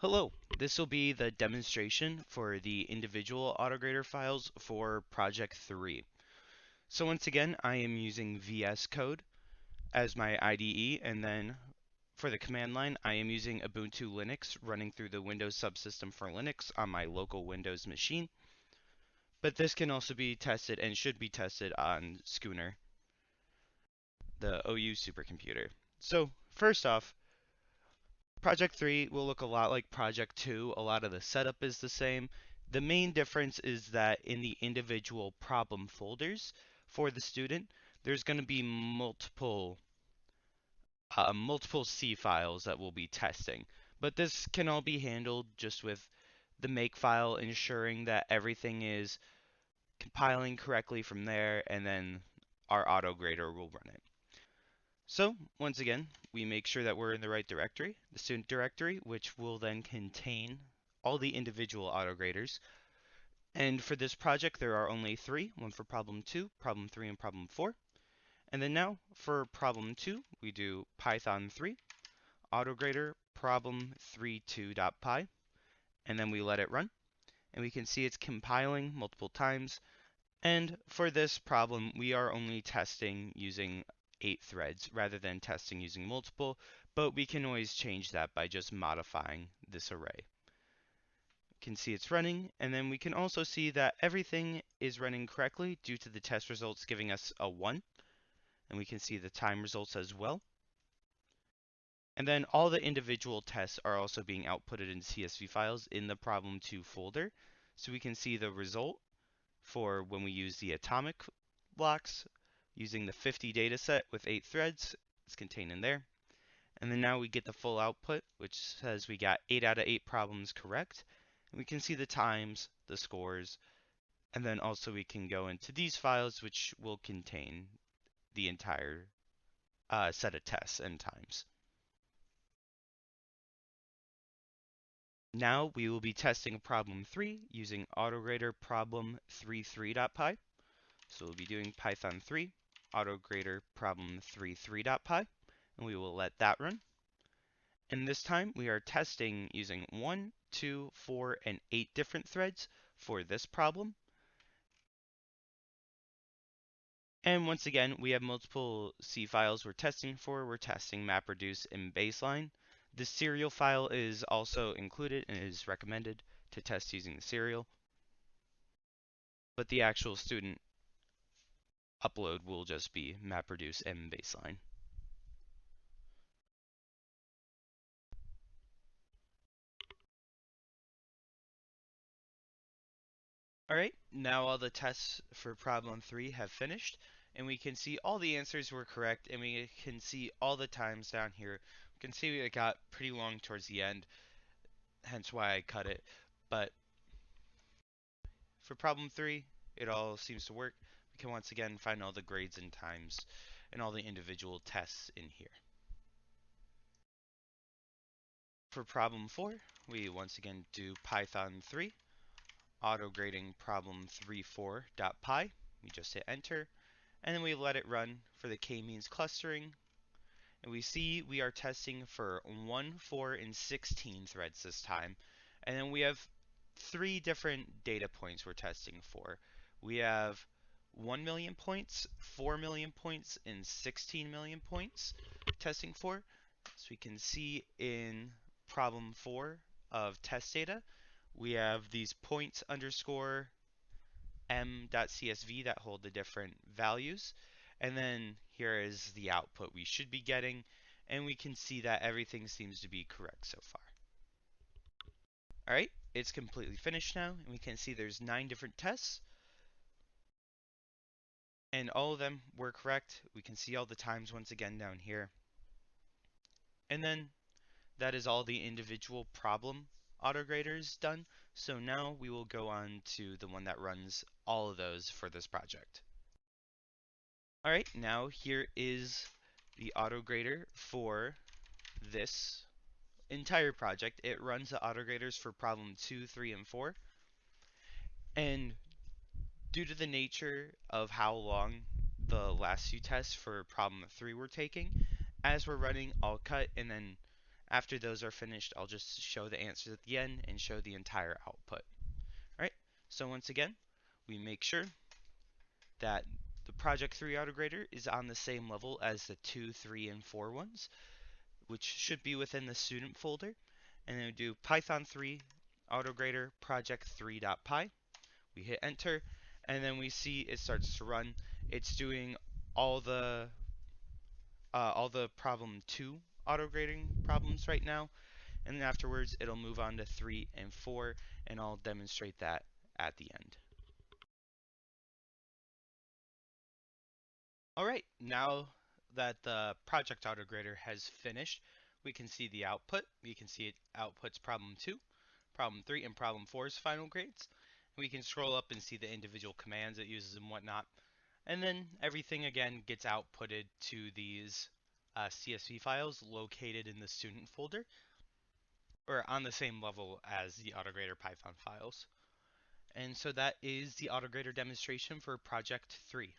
Hello, this will be the demonstration for the individual autograder files for Project 3. So once again, I am using VS Code as my IDE, and then for the command line, I am using Ubuntu Linux running through the Windows subsystem for Linux on my local Windows machine. But this can also be tested and should be tested on Schooner, the OU supercomputer. So first off, Project 3 will look a lot like Project 2. A lot of the setup is the same. The main difference is that in the individual problem folders for the student, there's going to be multiple C files that we'll be testing. But this can all be handled just with the make file, ensuring that everything is compiling correctly from there, and then our auto grader will run it. So once again, we make sure that we're in the right directory, the student directory, which will then contain all the individual autograders. And for this project, there are only three, one for problem 2, problem 3, and problem 4. And then now for problem 2, we do Python 3, autograder problem32.py, and then we let it run. And we can see it's compiling multiple times. And for this problem, we are only testing using 8 threads rather than testing using multiple, but we can always change that by just modifying this array. You can see it's running, and then we can also see that everything is running correctly due to the test results giving us a 1, and we can see the time results as well. And then all the individual tests are also being outputted in CSV files in the problem 2 folder, so we can see the result for when we use the atomic blocks using the 50 dataset with 8 threads. It's contained in there. And then now we get the full output, which says we got 8 out of 8 problems correct. And we can see the times, the scores, and then also we can go into these files, which will contain the entire set of tests and times. Now we will be testing problem 3 using autograder problem33.py. So we'll be doing Python 3 autograder problem33.py, and we will let that run. And this time we are testing using 1, 2, 4, and 8 different threads for this problem. And once again, we have multiple C files we're testing for. We're testing MapReduce and baseline. The serial file is also included and is recommended to test using the serial, but the actual student upload will just be MapReduce and baseline. Alright, now all the tests for problem 3 have finished, and we can see all the answers were correct, and we can see all the times down here. We can see it got pretty long towards the end, hence why I cut it. But for problem 3, it all seems to work. We can once again find all the grades and times and all the individual tests in here. For problem 4, we once again do Python 3, autograding problem34.py. We just hit enter, and then we let it run for the k-means clustering, and we see we are testing for 1, 4, and 16 threads this time, and then we have 3 different data points we're testing for. We have 1 million points, 4 million points, and 16 million points testing for. So we can see in problem 4 of test data, we have these points underscore m.csv that hold the different values. And then here is the output we should be getting, and we can see that everything seems to be correct so far. Alright, it's completely finished now, and we can see there's 9 different tests, and all of them were correct. We can see all the times once again down here. And then that is all the individual problem autograders done. So now we will go on to the one that runs all of those for this project. Alright, now here is the autograder for this entire project. It runs the autograders for problem 2, 3, and 4. And due to the nature of how long the last few tests for problem 3 were taking, as we're running, I'll cut, and then After those are finished, I'll just show the answers at the end and show the entire output. All right, so once again, we make sure that the Project 3 Autograder is on the same level as the 2, 3, and 4 ones, which should be within the student folder. And then we do Python 3 Autograder project 3.py. We hit enter, and then we see it starts to run. It's doing all the problem 2 autograding problems right now, and then afterwards it'll move on to 3 and 4, and I'll demonstrate that at the end. Alright, now that the project autograder has finished, we can see the output. We can see it outputs problem 2, problem 3, and problem 4's final grades. We can scroll up and see the individual commands it uses and whatnot. And then everything again gets outputted to these CSV files located in the student folder, or on the same level as the Autograder Python files. And so that is the Autograder demonstration for Project 3.